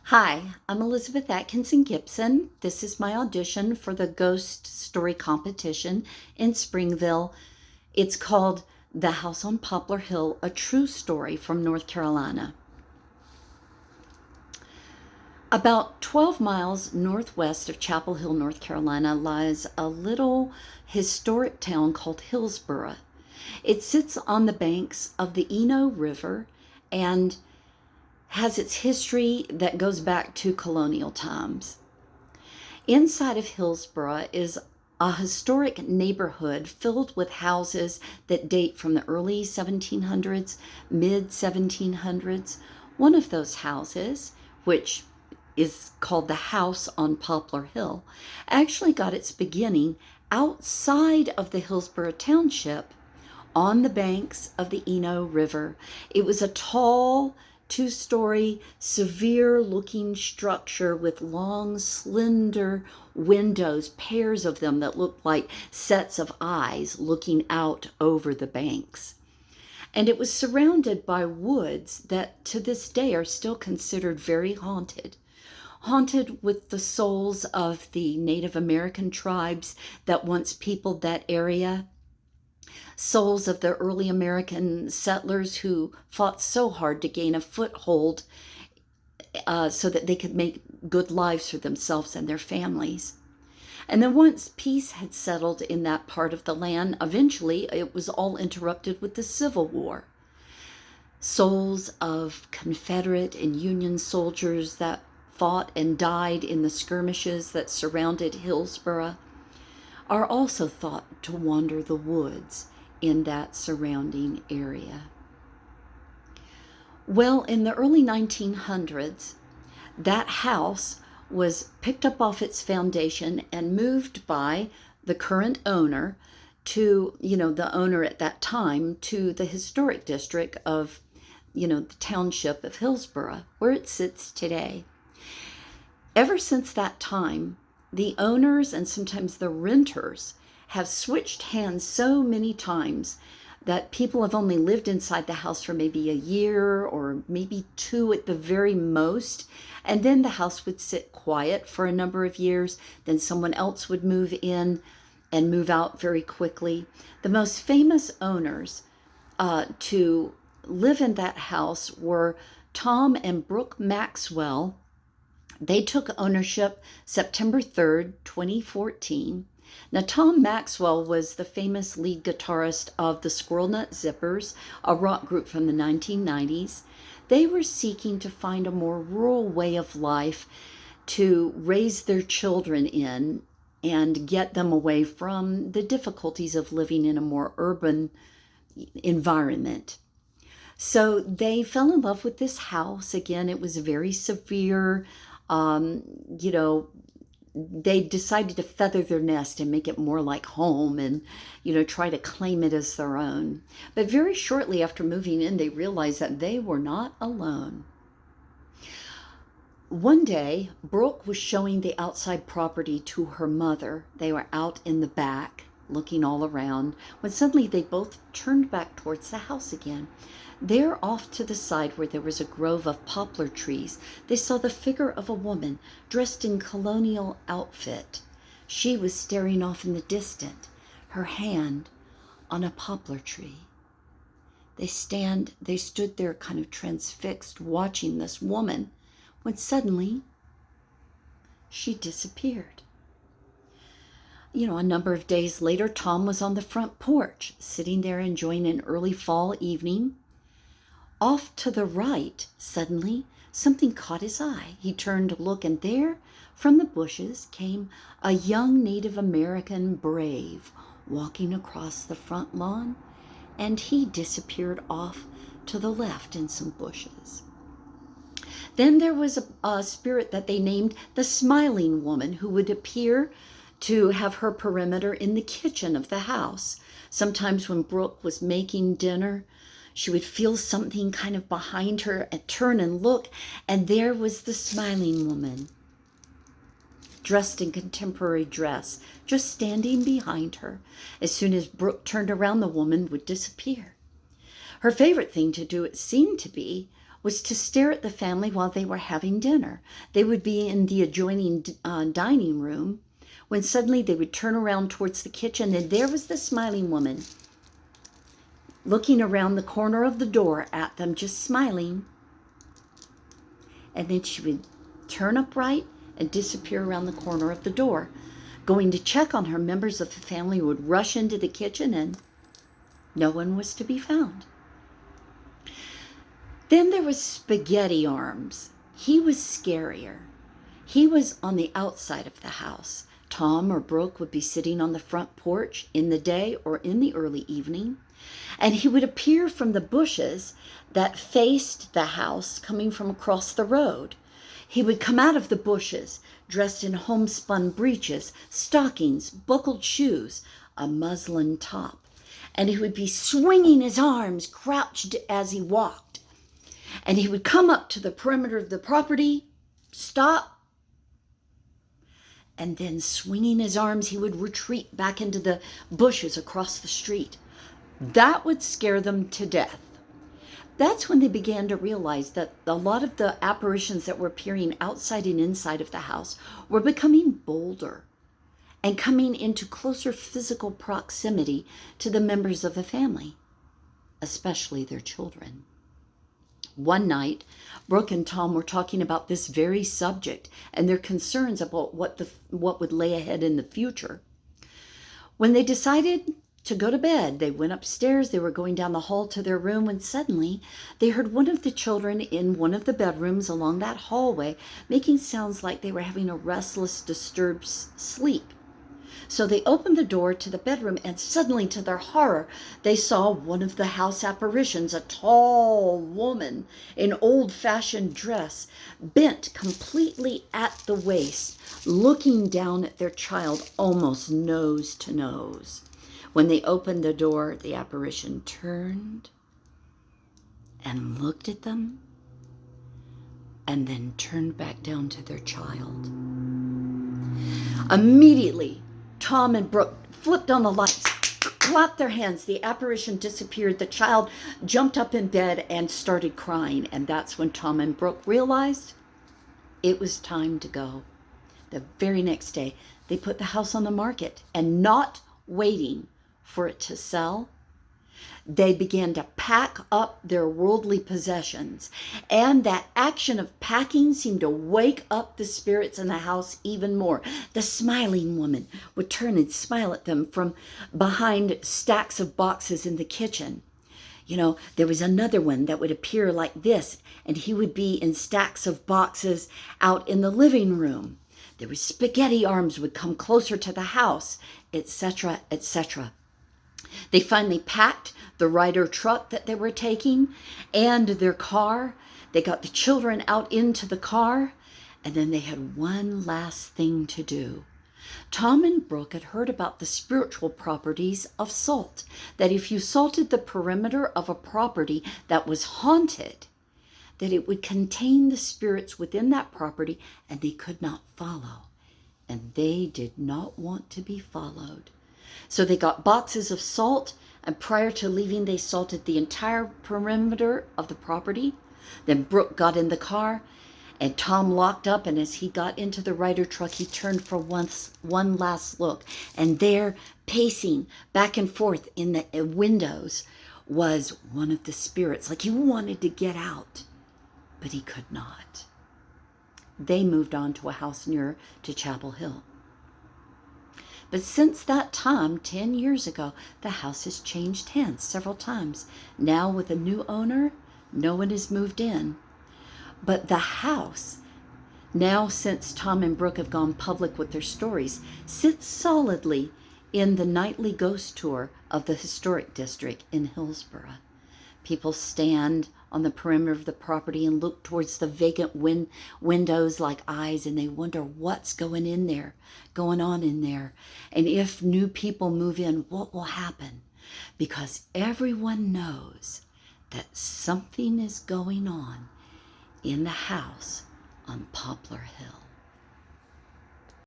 Hi, I'm Elizabeth Atkinson Gibson. This is my audition for the Ghost Story Competition in Springville. It's called The House on Poplar Hill, a true story from North Carolina. About 12 miles northwest of Chapel Hill, North Carolina, lies a little historic town called Hillsborough. It sits on the banks of the Eno River and has its history that goes back to colonial times. Inside of Hillsborough is a historic neighborhood filled with houses that date from the early 1700s, mid 1700s. One of those houses, which is called the House on Poplar Hill, actually got its beginning outside of the Hillsborough Township on the banks of the Eno River. It was a tall, two-story, severe-looking structure with long, slender windows, pairs of them that looked like sets of eyes looking out over the banks. And it was surrounded by woods that to this day are still considered very haunted. Haunted with the souls of the Native American tribes that once peopled that area, souls of the early American settlers who fought so hard to gain a foothold so that they could make good lives for themselves and their families. And then once peace had settled in that part of the land, eventually it was all interrupted with the Civil War. Souls of Confederate and Union soldiers that fought and died in the skirmishes that surrounded Hillsborough are also thought to wander the woods in that surrounding area. Well, in the early 1900s, that house was picked up off its foundation and moved by the current owner to, the owner at that time, to the historic district of, the township of Hillsborough, where it sits today. Ever since that time, the owners and sometimes the renters have switched hands so many times that people have only lived inside the house for maybe a year or maybe two at the very most. And then the house would sit quiet for a number of years. Then someone else would move in and move out very quickly. The most famous owners to live in that house were Tom and Brooke Maxwell. They took ownership September 3rd, 2014. Now, Tom Maxwell was the famous lead guitarist of the Squirrel Nut Zippers, a rock group from the 1990s. They were seeking to find a more rural way of life to raise their children in and get them away from the difficulties of living in a more urban environment. So they fell in love with this house. Again, it was very severe. They decided to feather their nest and make it more like home and, try to claim it as their own. But very shortly after moving in, they realized that they were not alone. One day, Brooke was showing the outside property to her mother. They were out in the back, looking all around, when suddenly they both turned back towards the house again. There, off to the side where there was a grove of poplar trees, they saw the figure of a woman dressed in colonial outfit. She was staring off in the distance, her hand on a poplar tree. They stood there kind of transfixed, watching this woman, when suddenly she disappeared. A number of days later, Tom was on the front porch, sitting there enjoying an early fall evening. Off to the right, suddenly, something caught his eye. He turned to look, and there, from the bushes, came a young Native American brave walking across the front lawn, and he disappeared off to the left in some bushes. Then there was a spirit that they named the Smiling Woman, who would appear to have her perimeter in the kitchen of the house. Sometimes when Brooke was making dinner, she would feel something kind of behind her and turn and look, and there was the Smiling Woman, dressed in contemporary dress, just standing behind her. As soon as Brooke turned around, the woman would disappear. Her favorite thing to do, it seemed to be, was to stare at the family while they were having dinner. They would be in the adjoining dining room when suddenly they would turn around towards the kitchen, and there was the smiling woman looking around the corner of the door at them, just smiling. And then she would turn upright and disappear around the corner of the door. Going to check on her, members of the family would rush into the kitchen, and no one was to be found. Then there was Spaghetti Arms. He was scarier. He was on the outside of the house. Tom or Brooke would be sitting on the front porch in the day or in the early evening, and he would appear from the bushes that faced the house coming from across the road. He would come out of the bushes dressed in homespun breeches, stockings, buckled shoes, a muslin top, and he would be swinging his arms, crouched as he walked. And he would come up to the perimeter of the property, stop, and then swinging his arms, he would retreat back into the bushes across the street. That would scare them to death. That's when they began to realize that a lot of the apparitions that were appearing outside and inside of the house were becoming bolder and coming into closer physical proximity to the members of the family, especially their children. One night, Brooke and Tom were talking about this very subject and their concerns about what would lay ahead in the future. When they decided to go to bed, they went upstairs. They were going down the hall to their room when suddenly they heard one of the children in one of the bedrooms along that hallway making sounds like they were having a restless, disturbed sleep. So they opened the door to the bedroom, and suddenly, to their horror, they saw one of the house apparitions, a tall woman in old-fashioned dress, bent completely at the waist, looking down at their child almost nose to nose. When they opened the door, the apparition turned and looked at them, and then turned back down to their child. Immediately, Tom and Brooke flipped on the lights, clapped their hands. The apparition disappeared. The child jumped up in bed and started crying. And that's when Tom and Brooke realized it was time to go. The very next day, they put the house on the market, and not waiting for it to sell, they began to pack up their worldly possessions. And that action of packing seemed to wake up the spirits in the house even more. The smiling woman would turn and smile at them from behind stacks of boxes in the kitchen. You know, there was another one that would appear like this, and he would be in stacks of boxes out in the living room. There was Spaghetti Arms would come closer to the house, etc., etc. They finally packed the Ryder truck that they were taking and their car. They got the children out into the car, and then they had one last thing to do. Tom and Brooke had heard about the spiritual properties of salt, that if you salted the perimeter of a property that was haunted, that it would contain the spirits within that property and they could not follow. And they did not want to be followed. So they got boxes of salt, and prior to leaving, they salted the entire perimeter of the property. Then Brooke got in the car, and Tom locked up, and as he got into the Ryder truck, he turned for one last look. And there, pacing back and forth in the windows, was one of the spirits, like he wanted to get out, but he could not. They moved on to a house near to Chapel Hill. But since that time, 10 years ago, the house has changed hands several times. Now with a new owner, no one has moved in. But the house, now since Tom and Brooke have gone public with their stories, sits solidly in the nightly ghost tour of the historic district in Hillsborough. People stand on the perimeter of the property and look towards the vacant windows like eyes, and they wonder what's going on in there. And if new people move in, what will happen? Because everyone knows that something is going on in the house on Poplar Hill.